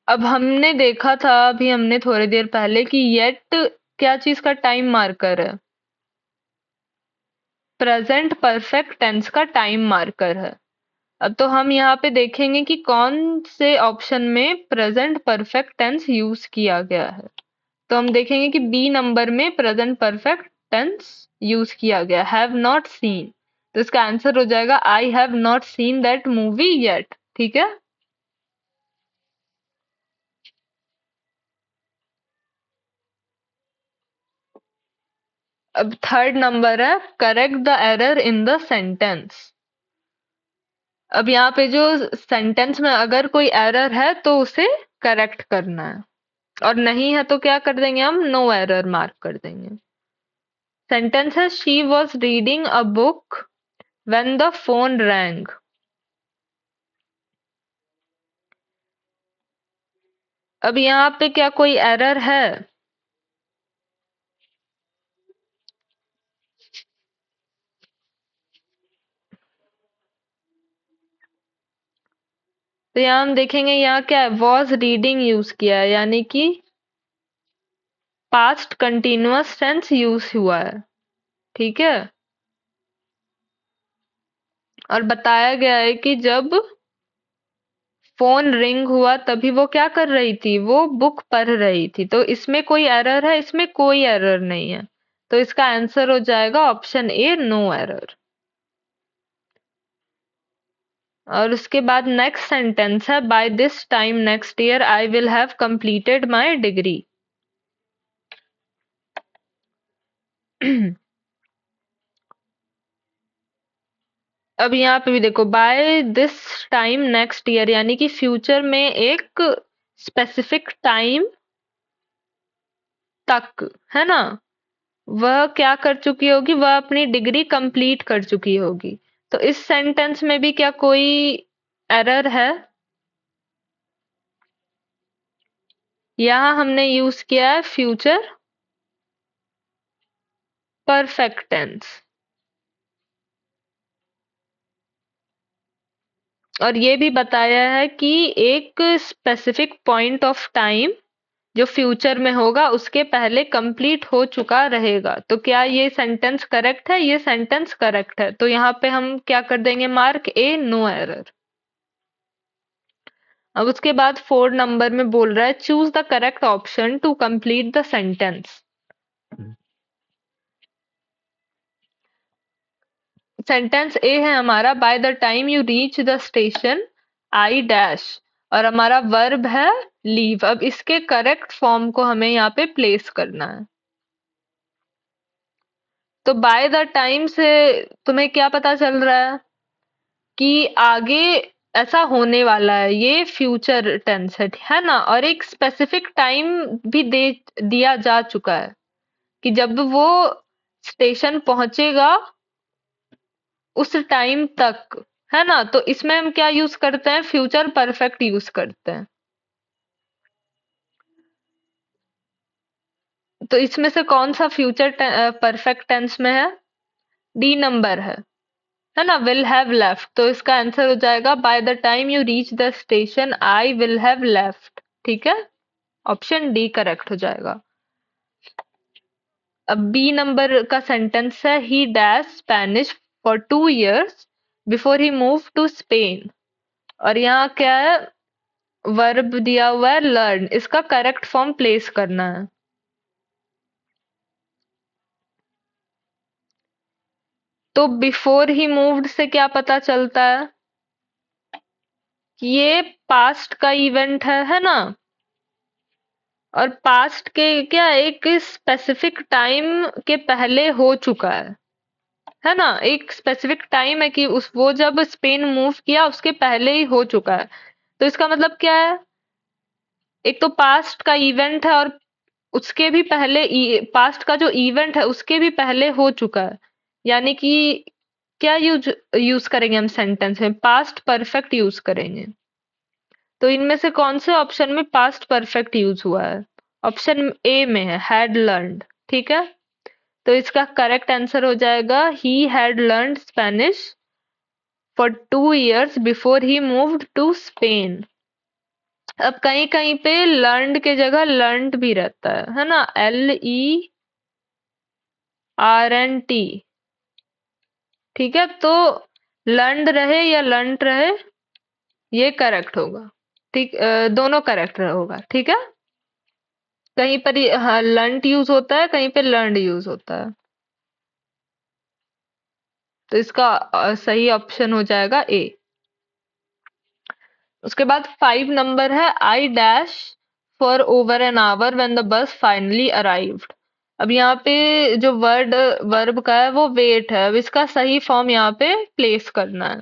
अब हमने देखा था अभी हमने थोड़ी देर पहले कि येट क्या चीज का टाइम मार्कर है, प्रेजेंट परफेक्ट टेंस का टाइम मार्कर है। अब तो हम यहाँ पे देखेंगे कि कौन से ऑप्शन में प्रेजेंट परफेक्ट टेंस यूज किया गया है। तो हम देखेंगे कि बी नंबर में प्रेजेंट परफेक्ट टेंस यूज किया गया, हैव नॉट सीन। तो इसका आंसर हो जाएगा I have not seen that movie yet. ठीक है। अब थर्ड नंबर है correct the error in the sentence. अब यहाँ पे जो सेंटेंस में अगर कोई एरर है तो उसे करेक्ट करना है, और नहीं है तो क्या कर देंगे हम, नो एरर मार्क कर देंगे। सेंटेंस है she was reading a book when the phone wrong. अब यहाँ पे क्या कोई एरर है, तो यहाँ हम देखेंगे यहाँ क्या है, वॉज रीडिंग यूज किया है, यानी कि पास्ट कंटिन्यूअस टेंस यूज हुआ है। ठीक है। और बताया गया है कि जब फोन रिंग हुआ तभी वो क्या कर रही थी, वो बुक पढ़ रही थी। तो इसमें कोई एरर है, इसमें कोई एरर नहीं है। तो इसका आंसर हो जाएगा ऑप्शन ए, नो एरर। और उसके बाद नेक्स्ट सेंटेंस है by this time next year I will have completed my degree. अब यहाँ पे भी देखो, by this time next year, यानी कि फ्यूचर में एक स्पेसिफिक टाइम तक, है ना, वह क्या कर चुकी होगी, वह अपनी डिग्री कंप्लीट कर चुकी होगी। तो इस सेंटेंस में भी क्या कोई एरर है? यहाँ हमने यूज किया है फ्यूचर परफेक्ट टेंस, और ये भी बताया है कि एक स्पेसिफिक पॉइंट ऑफ टाइम जो फ्यूचर में होगा उसके पहले कंप्लीट हो चुका रहेगा। तो क्या ये सेंटेंस करेक्ट है? ये सेंटेंस करेक्ट है, तो यहाँ पे हम क्या कर देंगे, मार्क ए, नो एरर। अब उसके बाद 4 नंबर में बोल रहा है choose the correct option to complete the sentence. Sentence A है हमारा, by the time you reach the station I dash, और हमारा वर्ब है लीव। अब इसके करेक्ट फॉर्म को हमें यहाँ पे प्लेस करना है। तो बाय द टाइम से तुम्हें क्या पता चल रहा है कि आगे ऐसा होने वाला है, ये फ्यूचर टेंस है ना, और एक स्पेसिफिक टाइम भी दे दिया जा चुका है कि जब वो स्टेशन पहुंचेगा उस टाइम तक, है ना। तो इसमें हम क्या यूज करते हैं, फ्यूचर परफेक्ट यूज करते हैं। तो इसमें से कौन सा फ्यूचर परफेक्ट टेंस में है? डी नंबर है ना, विल हैव लेफ्ट। तो इसका आंसर हो जाएगा bye the time you reach the station I will have left. ठीक है, ऑप्शन डी करेक्ट हो जाएगा। अब बी नंबर का सेंटेंस है he dash Spanish for 2 years before he move to Spain, और यहाँ क्या है, वर्ब दिया हुआ है लर्न, इसका करेक्ट फॉर्म प्लेस करना है। तो बिफोर ही मूव्ड से क्या पता चलता है कि ये पास्ट का इवेंट है ना, और पास्ट के क्या एक स्पेसिफिक टाइम के पहले हो चुका है ना, एक स्पेसिफिक टाइम है कि उस वो जब स्पेन मूव किया उसके पहले ही हो चुका है। तो इसका मतलब क्या है, एक तो पास्ट का इवेंट है और उसके भी पहले, पास्ट का जो इवेंट है उसके भी पहले हो चुका है, यानी कि क्या यूज यूज करेंगे हम सेंटेंस में, पास्ट परफेक्ट यूज करेंगे। तो इनमें से कौन से ऑप्शन में पास्ट परफेक्ट यूज हुआ है? ऑप्शन ए में है हैड लर्नड। ठीक है, तो इसका करेक्ट आंसर हो जाएगा he had learned Spanish for 2 years before he moved to Spain. अब कहीं कहीं पे लर्नड के जगह लर्नड भी रहता है ना, LERNT। ठीक है, तो लर्नड रहे या लर्नड रहे, ये करेक्ट होगा। ठीक, दोनों करेक्ट होगा। ठीक है, कहीं पर हाँ लर्नड यूज होता है, कहीं पे लर्नड यूज होता है। तो इसका सही ऑप्शन हो जाएगा ए। उसके बाद 5 नंबर है I dash for over an hour when the bus finally arrived. अब यहाँ पे जो वर्ब का है वो वेट है, अब इसका सही फॉर्म यहाँ पे प्लेस करना है।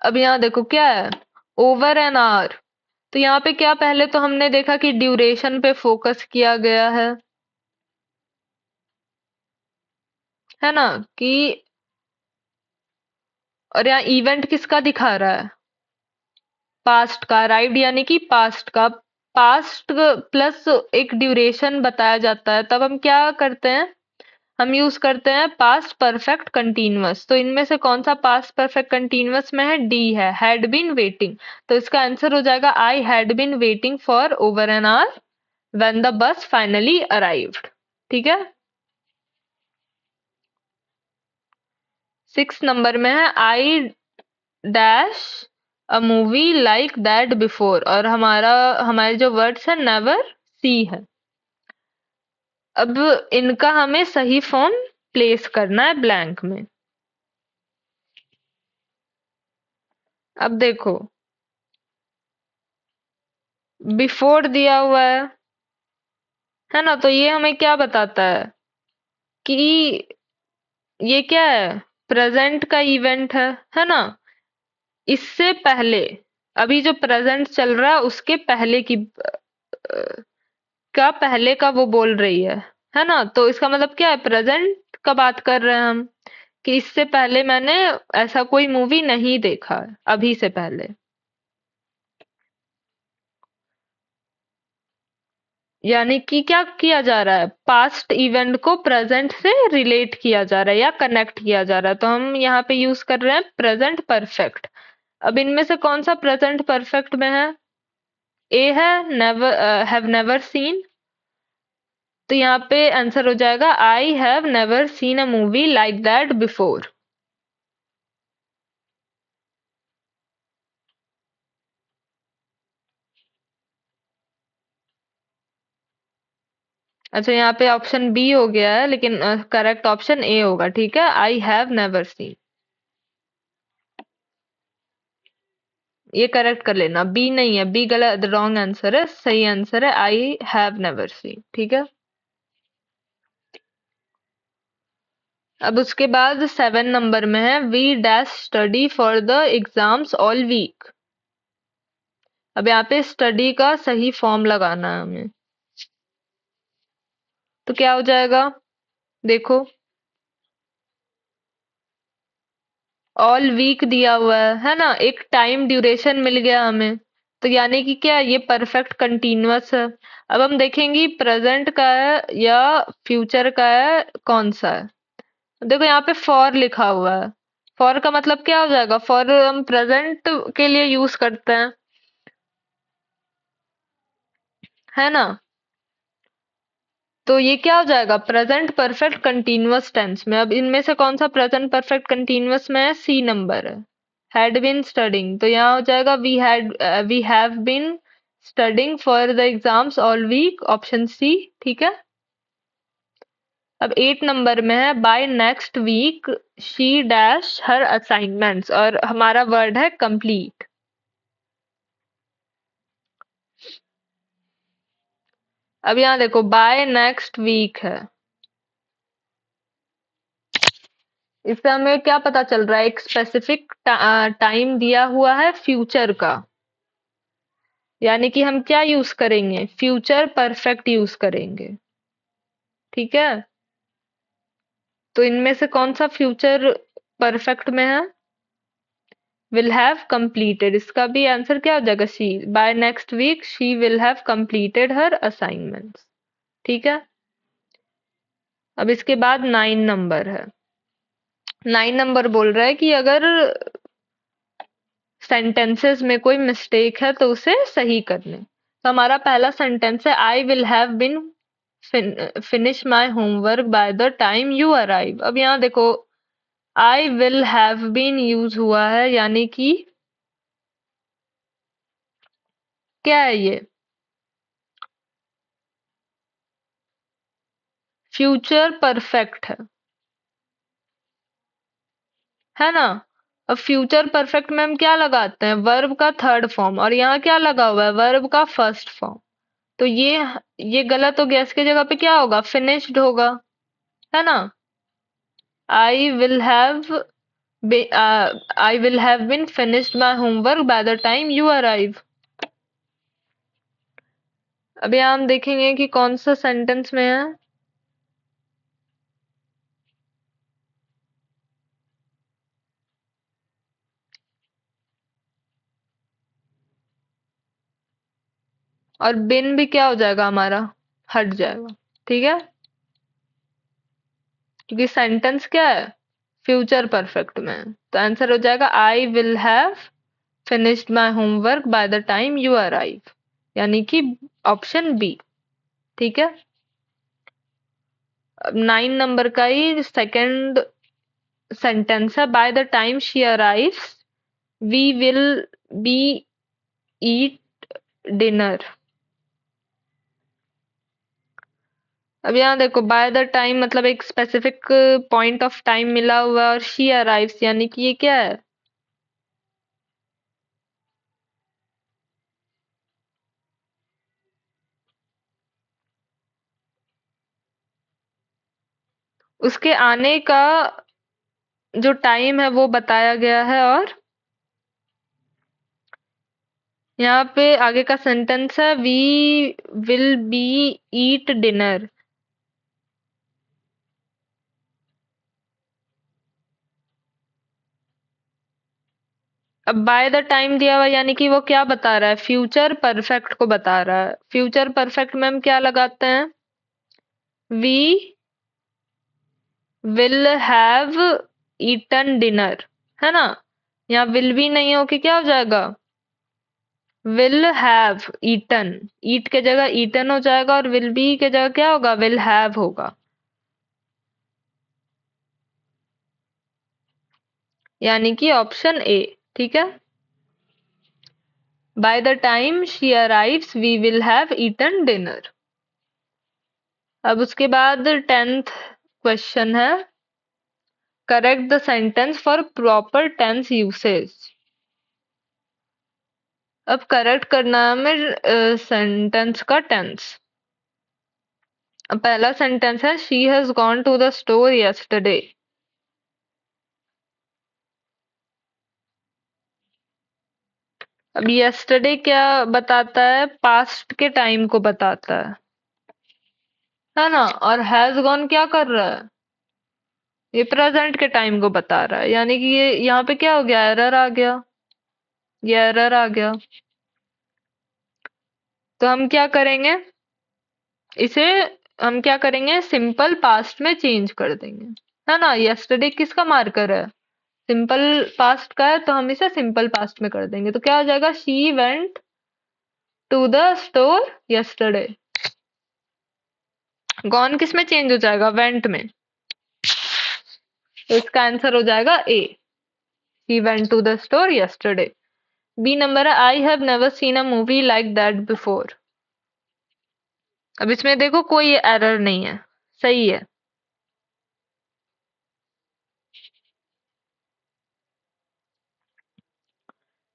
अब यहाँ देखो क्या है, ओवर एन आवर। तो यहाँ पे क्या, पहले तो हमने देखा कि ड्यूरेशन पे फोकस किया गया है ना, कि और यहाँ इवेंट किसका दिखा रहा है, पास्ट का। अराइव्ड यानी कि पास्ट का, पास्ट प्लस एक ड्यूरेशन बताया जाता है, तब हम क्या करते हैं, हम यूज करते हैं पास्ट परफेक्ट कंटीन्यूअस। तो इनमें से कौन सा पास्ट परफेक्ट कंटीन्यूअस में है, डी है हैड बीन वेटिंग। तो इसका आंसर हो जाएगा I had been waiting for over an hour when the bus finally arrived. ठीक है, 6 नंबर में है I dash a movie like that before, और हमारे जो वर्ड्स है नेवर सी है। अब इनका हमें सही फॉर्म प्लेस करना है ब्लैंक में। अब देखो, बिफोर दिया हुआ है ना? तो ये हमें क्या बताता है कि ये क्या है? प्रेजेंट का इवेंट है ना? इससे पहले, अभी जो प्रेजेंट चल रहा है उसके पहले की का पहले का वो बोल रही है ना? तो इसका मतलब क्या है? प्रेजेंट का बात कर रहे हैं हम कि इससे पहले मैंने ऐसा कोई मूवी नहीं देखा है, अभी से पहले। यानी कि क्या किया जा रहा है? पास्ट इवेंट को प्रेजेंट से रिलेट किया जा रहा है या कनेक्ट किया जा रहा है, तो हम यहाँ पे यूज कर रहे हैं प्रेजेंट परफेक्ट। अब इनमें से कौन सा प्रेजेंट परफेक्ट में है? ए है, नेवर, हैव नेवर सीन। तो यहाँ पे आंसर हो जाएगा I have never seen a movie like that before. अच्छा, यहाँ पे ऑप्शन बी हो गया है, लेकिन करेक्ट ऑप्शन ए होगा। ठीक है, आई हैव नेवर सीन। ये करेक्ट कर लेना, बी नहीं है, बी गलत, रॉन्ग आंसर है। सही आंसर है आई हैव नेवर सीन। ठीक है। अब उसके बाद 7 नंबर में है we dash study for the exams all week. अब यहाँ पे स्टडी का सही फॉर्म लगाना है हमें। तो क्या हो जाएगा? देखो, ऑल वीक दिया हुआ है ना? एक टाइम ड्यूरेशन मिल गया हमें। तो यानी कि क्या, ये परफेक्ट कंटीन्यूअस है। अब हम देखेंगे प्रेजेंट का है या फ्यूचर का है, कौन सा है। देखो यहाँ पे फॉर लिखा हुआ है। फॉर का मतलब क्या हो जाएगा? फॉर हम प्रेजेंट के लिए यूज करते हैं, है ना? तो ये क्या हो जाएगा? प्रेजेंट परफेक्ट कंटीन्यूअस टेंस में। अब इनमें से कौन सा प्रेजेंट परफेक्ट कंटीन्यूअस में है? सी नंबर है, हैड बीन स्टडिंग। तो यहाँ हो जाएगा we have been studying for the exams all week, option C. ठीक है। अब 8 नंबर में है by next week she dash her assignments, और हमारा वर्ड है कंप्लीट। अब यहाँ देखो बाय नेक्स्ट वीक है, इससे हमें क्या पता चल रहा है? एक स्पेसिफिक टाइम दिया हुआ है फ्यूचर का, यानी कि हम क्या यूज करेंगे? फ्यूचर परफेक्ट यूज करेंगे। ठीक है। तो इनमें से कौन सा फ्यूचर परफेक्ट में है? Will have completed. इसका भी आंसर क्या हो जाएगा? See, by next week she will have completed her assignments. ठीक है। अब इसके बाद 9 नंबर है। 9 नंबर बोल रहा है कि अगर सेंटेंसेस में कोई मिस्टेक है तो उसे सही करने। तो हमारा पहला सेंटेंस है I will have been finish my homework by the time you arrive. अब यहाँ देखो I will have been use हुआ है, यानी कि क्या है ये? फ्यूचर परफेक्ट है ना? अब फ्यूचर परफेक्ट में हम क्या लगाते हैं? वर्ब का थर्ड फॉर्म, और यहाँ क्या लगा हुआ है? वर्ब का फर्स्ट फॉर्म। तो ये गलत हो गया। इसकी जगह पे क्या होगा? फिनिश्ड होगा, है ना? I will have I will have been finished my homework by the time you arrive. अब यहाँ हम देखेंगे कि कौन सा सेंटेंस में है। और बिन भी क्या हो जाएगा हमारा? हट जाएगा। ठीक है, क्योंकि सेंटेंस क्या है? फ्यूचर परफेक्ट में है। तो आंसर हो जाएगा I will have finished my homework by the time you arrive, यानी कि ऑप्शन बी। ठीक है। अब 9 नंबर का ही सेकंड सेंटेंस है by the time she arrives we will be eat dinner. अब यहाँ देखो बाय द टाइम मतलब एक स्पेसिफिक पॉइंट ऑफ टाइम मिला हुआ है, और शी अराइव्स यानी कि ये क्या है? उसके आने का जो टाइम है वो बताया गया है, और यहाँ पे आगे का सेंटेंस है we will be eat dinner. अब बाय द टाइम दिया हुआ यानी कि वो क्या बता रहा है, फ्यूचर परफेक्ट को बता रहा है। फ्यूचर परफेक्ट में हम क्या लगाते हैं, we will have eaten dinner, है ना। यहाँ विल भी नहीं हो के क्या हो जाएगा, विल हैव ईटन, ईट के जगह ईटन हो जाएगा, और विल बी के जगह क्या होगा, विल हैव होगा। यानी कि ऑप्शन ए, ठीक है। By the time she arrives we will have eaten dinner. अब उसके बाद 10th क्वेश्चन है, correct the sentence for proper tense usage. अब करेक्ट करना है हमें सेंटेंस का टेंस। अब पहला सेंटेंस है she has gone to the store yesterday. अब यस्टरडे क्या बताता है, पास्ट के टाइम को बताता है ना। और हैज गॉन क्या कर रहा है, ये प्रेजेंट के टाइम को बता रहा है। यानी कि ये यहाँ पे क्या हो गया, एरर आ गया, ये एरर आ गया। तो हम क्या करेंगे, इसे हम क्या करेंगे, सिंपल पास्ट में चेंज कर देंगे, है ना। यस्टरडे किसका मार्कर है, सिंपल पास्ट का है, तो हम इसे सिंपल पास्ट में कर देंगे। तो क्या हो जाएगा, she went to the store yesterday. Gone किस में चेंज हो जाएगा, वेंट में। तो इसका आंसर हो जाएगा A, she went to the store yesterday. B number है, I have never seen a movie like that before. अब इसमें देखो कोई एरर नहीं है, सही है।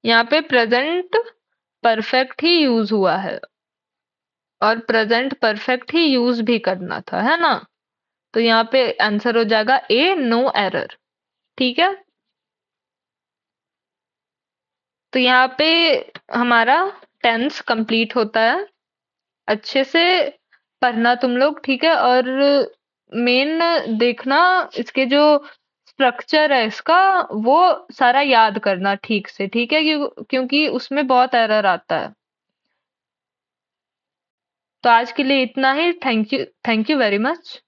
यहाँ पे प्रेजेंट परफेक्ट ही यूज हुआ है, और प्रेजेंट परफेक्ट ही यूज भी करना था, है ना। तो यहाँ पे आंसर हो जाएगा ए, नो एरर, ठीक है। तो यहाँ पे हमारा टेंस कंप्लीट होता है। अच्छे से पढ़ना तुम लोग, ठीक है। और मेन देखना, इसके जो स्ट्रक्चर है इसका, वो सारा याद करना ठीक से, ठीक है, क्योंकि उसमें बहुत एरर आता है। तो आज के लिए इतना ही। Thank you very much.